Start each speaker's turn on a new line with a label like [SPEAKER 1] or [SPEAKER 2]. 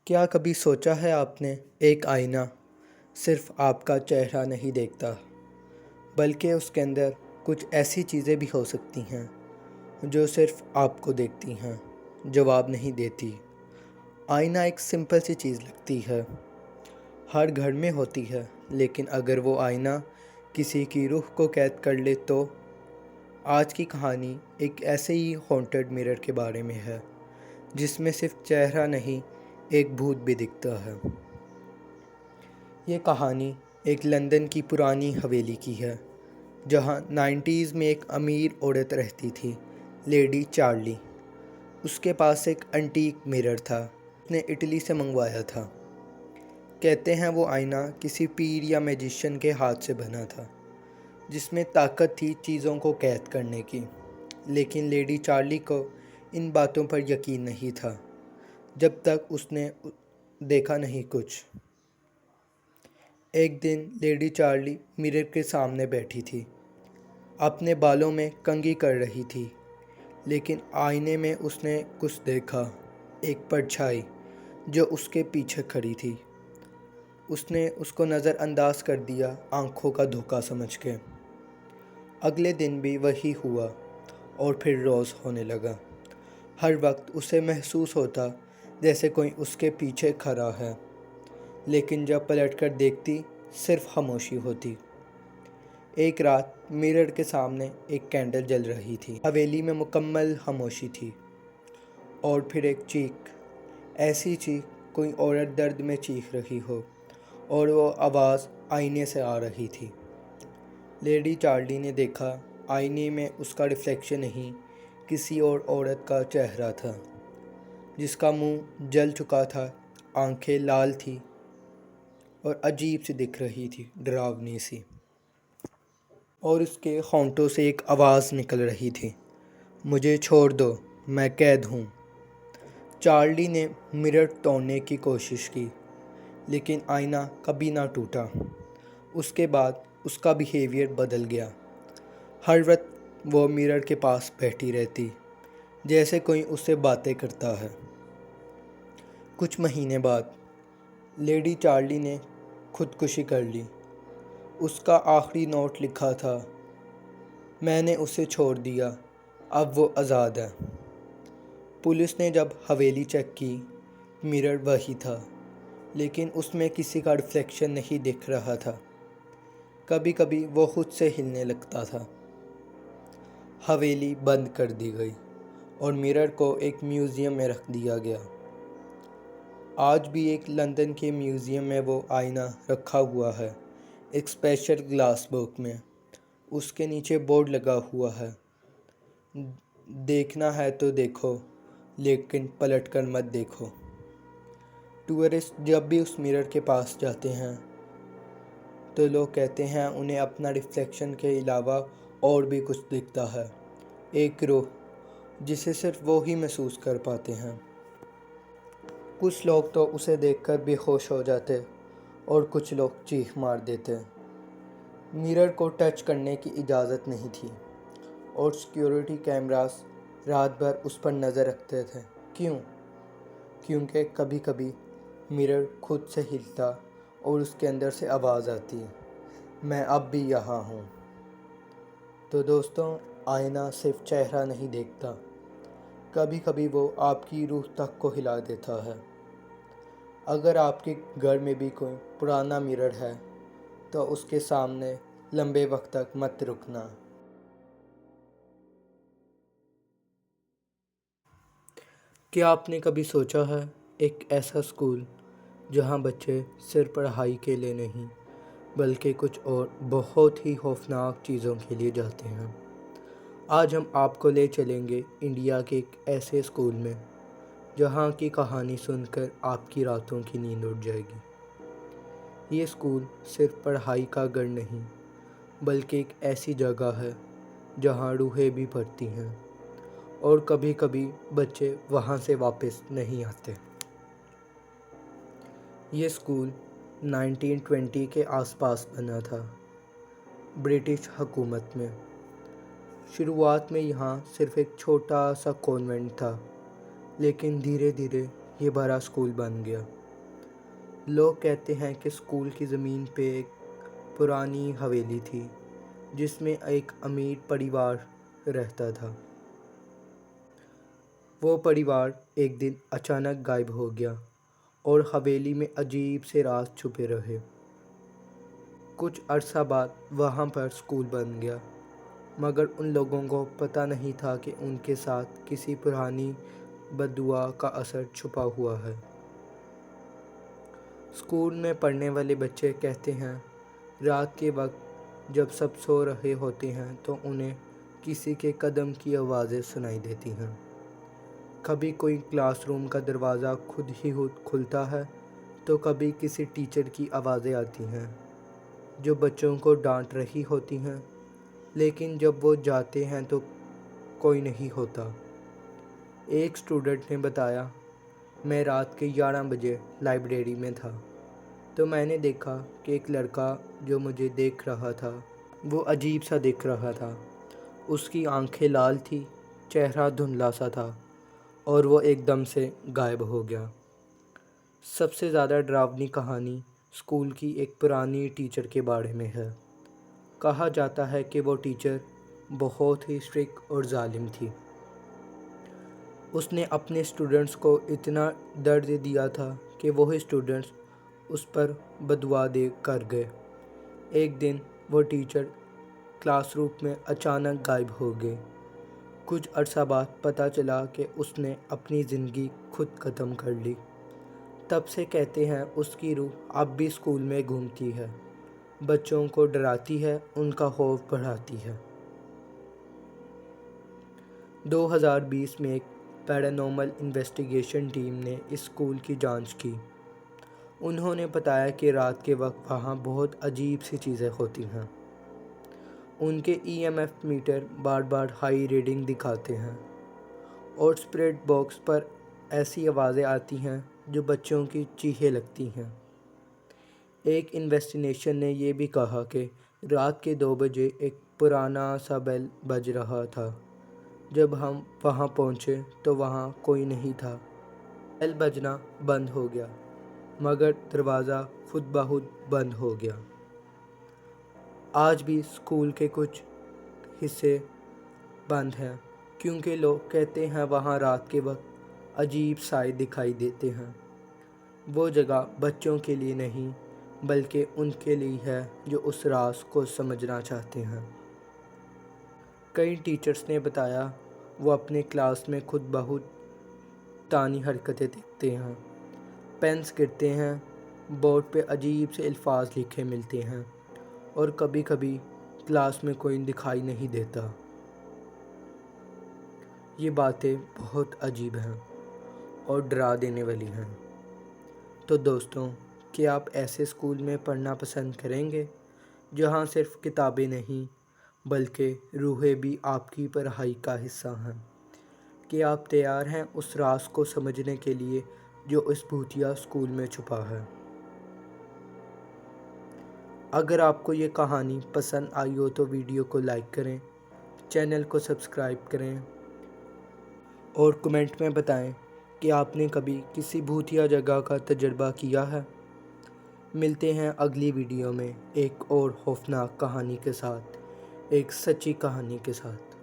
[SPEAKER 1] کیا کبھی سوچا ہے آپ نے ایک آئینہ صرف آپ کا چہرہ نہیں دیکھتا بلکہ اس کے اندر کچھ ایسی چیزیں بھی ہو سکتی ہیں جو صرف آپ کو دیکھتی ہیں، جواب نہیں دیتی۔ آئینہ ایک سمپل سی چیز لگتی ہے، ہر گھر میں ہوتی ہے، لیکن اگر وہ آئینہ کسی کی روح کو قید کر لے تو آج کی کہانی ایک ایسے ہی ہانٹڈ مرر کے بارے میں ہے جس میں صرف چہرہ نہیں ایک بھوت بھی دکھتا ہے۔ یہ کہانی ایک لندن کی پرانی حویلی کی ہے جہاں 90s میں ایک امیر عورت رہتی تھی، لیڈی چارلی۔ اس کے پاس ایک انٹیک مرر تھا، اس نے اٹلی سے منگوایا تھا۔ کہتے ہیں وہ آئینہ کسی پیر یا میجیشین کے ہاتھ سے بنا تھا جس میں طاقت تھی چیزوں کو قید کرنے کی، لیکن لیڈی چارلی کو ان باتوں پر یقین نہیں تھا جب تک اس نے دیکھا نہیں کچھ۔ ایک دن لیڈی چارلی مرر کے سامنے بیٹھی تھی، اپنے بالوں میں کنگھی کر رہی تھی، لیکن آئینے میں اس نے کچھ دیکھا، ایک پرچھائی جو اس کے پیچھے کھڑی تھی۔ اس نے اس کو نظر انداز کر دیا، آنکھوں کا دھوکہ سمجھ کے۔ اگلے دن بھی وہی ہوا اور پھر روز ہونے لگا۔ ہر وقت اسے محسوس ہوتا جیسے کوئی اس کے پیچھے کھڑا ہے، لیکن جب پلٹ کر دیکھتی صرف خاموشی ہوتی۔ ایک رات مرر کے سامنے ایک کینڈل جل رہی تھی، حویلی میں مکمل خاموشی تھی، اور پھر ایک چیخ، ایسی چیخ کوئی عورت درد میں چیخ رہی ہو، اور وہ آواز آئینے سے آ رہی تھی۔ لیڈی چارلی نے دیکھا، آئینے میں اس کا ریفلیکشن نہیں، کسی اور عورت کا چہرہ تھا جس کا منہ جل چکا تھا، آنکھیں لال تھیں اور عجیب سی دکھ رہی تھی، ڈراؤنی سی، اور اس کے ہونٹوں سے ایک آواز نکل رہی تھی، مجھے چھوڑ دو، میں قید ہوں۔ چارلی نے مرر توڑنے کی کوشش کی، لیکن آئینہ کبھی نہ ٹوٹا۔ اس کے بعد اس کا بیہیویئر بدل گیا، ہر وقت وہ مرر کے پاس بیٹھی رہتی جیسے کوئی اس سے باتیں کرتا ہے۔ کچھ مہینے بعد لیڈی چارلی نے خودکشی کر لی۔ اس کا آخری نوٹ لکھا تھا، میں نے اسے چھوڑ دیا، اب وہ آزاد ہے۔ پولیس نے جب حویلی چیک کی، مرر وہی تھا، لیکن اس میں کسی کا ریفلیکشن نہیں دکھ رہا تھا۔ کبھی کبھی وہ خود سے ہلنے لگتا تھا۔ حویلی بند کر دی گئی اور مرر کو ایک میوزیم میں رکھ دیا گیا۔ آج بھی ایک لندن کے میوزیم میں وہ آئینہ رکھا ہوا ہے، ایک اسپیشل گلاس باکس میں۔ اس کے نیچے بورڈ لگا ہوا ہے، دیکھنا ہے تو دیکھو، لیکن پلٹ کر مت دیکھو۔ ٹورسٹ جب بھی اس مرر کے پاس جاتے ہیں تو لوگ کہتے ہیں انہیں اپنا ریفلیکشن کے علاوہ اور بھی کچھ دکھتا ہے، ایک روح جسے صرف وہ ہی محسوس کر پاتے ہیں۔ کچھ لوگ تو اسے دیکھ کر بے ہوش ہو جاتے اور کچھ لوگ چیخ مار دیتے۔ مرر کو ٹچ کرنے کی اجازت نہیں تھی، اور سیکیورٹی کیمراز رات بھر اس پر نظر رکھتے تھے۔ کیوں؟ کیونکہ کبھی کبھی مرر خود سے ہلتا اور اس کے اندر سے آواز آتی، میں اب بھی یہاں ہوں۔ تو دوستوں، آئینہ صرف چہرہ نہیں دیکھتا، کبھی کبھی وہ آپ کی روح تک کو ہلا دیتا ہے۔ اگر آپ کے گھر میں بھی کوئی پرانا مرر ہے تو اس کے سامنے لمبے وقت تک مت رکنا۔ کیا آپ نے کبھی سوچا ہے ایک ایسا اسکول جہاں بچے صرف پڑھائی کے لیے نہیں بلکہ کچھ اور بہت ہی خوفناک چیزوں کے لیے جاتے ہیں؟ آج ہم آپ کو لے چلیں گے انڈیا کے ایک ایسے اسکول میں جہاں کی کہانی سن کر آپ کی راتوں کی نیند اڑ جائے گی۔ یہ اسکول صرف پڑھائی کا گھر نہیں بلکہ ایک ایسی جگہ ہے جہاں روحیں بھی پڑھتی ہیں، اور کبھی کبھی بچے وہاں سے واپس نہیں آتے۔ یہ اسکول 1920 کے آس پاس بنا تھا، برٹش حکومت میں۔ شروعات میں یہاں صرف ایک چھوٹا سا کانوینٹ تھا، لیکن دھیرے دھیرے یہ بڑا اسکول بن گیا۔ لوگ کہتے ہیں کہ اسکول کی زمین پہ ایک پرانی حویلی تھی جس میں ایک امیر پریوار رہتا تھا۔ وہ پریوار ایک دن اچانک غائب ہو گیا اور حویلی میں عجیب سے راز چھپے رہے۔ کچھ عرصہ بعد وہاں پر اسکول بن گیا، مگر ان لوگوں کو پتہ نہیں تھا کہ ان کے ساتھ کسی پرانی بددعا کا اثر چھپا ہوا ہے۔ اسکول میں پڑھنے والے بچے کہتے ہیں رات کے وقت جب سب سو رہے ہوتے ہیں تو انہیں کسی کے قدم کی آوازیں سنائی دیتی ہیں۔ کبھی کوئی کلاس روم کا دروازہ خود ہی کھلتا ہے تو کبھی کسی ٹیچر کی آوازیں آتی ہیں جو بچوں کو ڈانٹ رہی ہوتی ہیں، لیکن جب وہ جاتے ہیں تو کوئی نہیں ہوتا۔ ایک اسٹوڈنٹ نے بتایا، میں رات کے 11 بجے لائبریری میں تھا تو میں نے دیکھا کہ ایک لڑکا جو مجھے دیکھ رہا تھا وہ عجیب سا دکھ رہا تھا۔ اس کی آنکھیں لال تھی، چہرہ دھندلا سا تھا اور وہ ایک دم سے غائب ہو گیا۔ سب سے زیادہ ڈراؤنی کہانی اسکول کی ایک پرانی ٹیچر کے بارے میں ہے۔ کہا جاتا ہے کہ وہ ٹیچر بہت ہی اسٹرکٹ اور ظالم تھی۔ اس نے اپنے اسٹوڈنٹس کو اتنا درد دیا تھا کہ وہی اسٹوڈنٹس اس پر بددعا دے کر گئے۔ ایک دن وہ ٹیچر کلاس روم میں اچانک غائب ہو گئے۔ کچھ عرصہ بعد پتہ چلا کہ اس نے اپنی زندگی خود ختم کر لی۔ تب سے کہتے ہیں اس کی روح اب بھی اسکول میں گھومتی ہے، بچوں کو ڈراتی ہے، ان کا خوف بڑھاتی ہے۔ 2020 میں ایک پیرانارمل انویسٹیگیشن ٹیم نے اس اسکول کی جانچ کی۔ انہوں نے بتایا کہ رات کے وقت وہاں بہت عجیب سی چیزیں ہوتی ہیں۔ ان کے EMF میٹر بار بار ہائی ریڈنگ دکھاتے ہیں اور اسپرٹ باکس پر ایسی آوازیں آتی ہیں جو بچوں کی چیخیں لگتی ہیں۔ ایک انویسٹیگیشن نے یہ بھی کہا کہ رات کے 2 بجے ایک پرانا سا بیل بج رہا تھا۔ جب ہم وہاں پہنچے تو وہاں کوئی نہیں تھا۔ بیل بجنا بند ہو گیا مگر دروازہ خود بخود بند ہو گیا۔ آج بھی اسکول کے کچھ حصے بند ہیں کیونکہ لوگ کہتے ہیں وہاں رات کے وقت عجیب سائے دکھائی دیتے ہیں۔ وہ جگہ بچوں کے لیے نہیں بلکہ ان کے لیے ہے جو اس راز کو سمجھنا چاہتے ہیں۔ کئی ٹیچرز نے بتایا وہ اپنے کلاس میں خود بخود تانی حرکتیں دیکھتے ہیں، پینس گرتے ہیں، بورڈ پہ عجیب سے الفاظ لکھے ملتے ہیں اور کبھی کبھی کلاس میں کوئی دکھائی نہیں دیتا۔ یہ باتیں بہت عجیب ہیں اور ڈرا دینے والی ہیں۔ تو دوستوں، کیا آپ ایسے اسکول میں پڑھنا پسند کریں گے جہاں صرف کتابیں نہیں بلکہ روحیں بھی آپ کی پڑھائی کا حصہ ہیں؟ کیا آپ تیار ہیں اس راز کو سمجھنے کے لیے جو اس بھوتیا اسکول میں چھپا ہے؟ اگر آپ کو یہ کہانی پسند آئی ہو تو ویڈیو کو لائک کریں، چینل کو سبسکرائب کریں اور کمنٹ میں بتائیں کہ آپ نے کبھی کسی بھوتیا جگہ کا تجربہ کیا ہے۔ ملتے ہیں اگلی ویڈیو میں ایک اور خوفناک کہانی کے ساتھ، ایک سچی کہانی کے ساتھ۔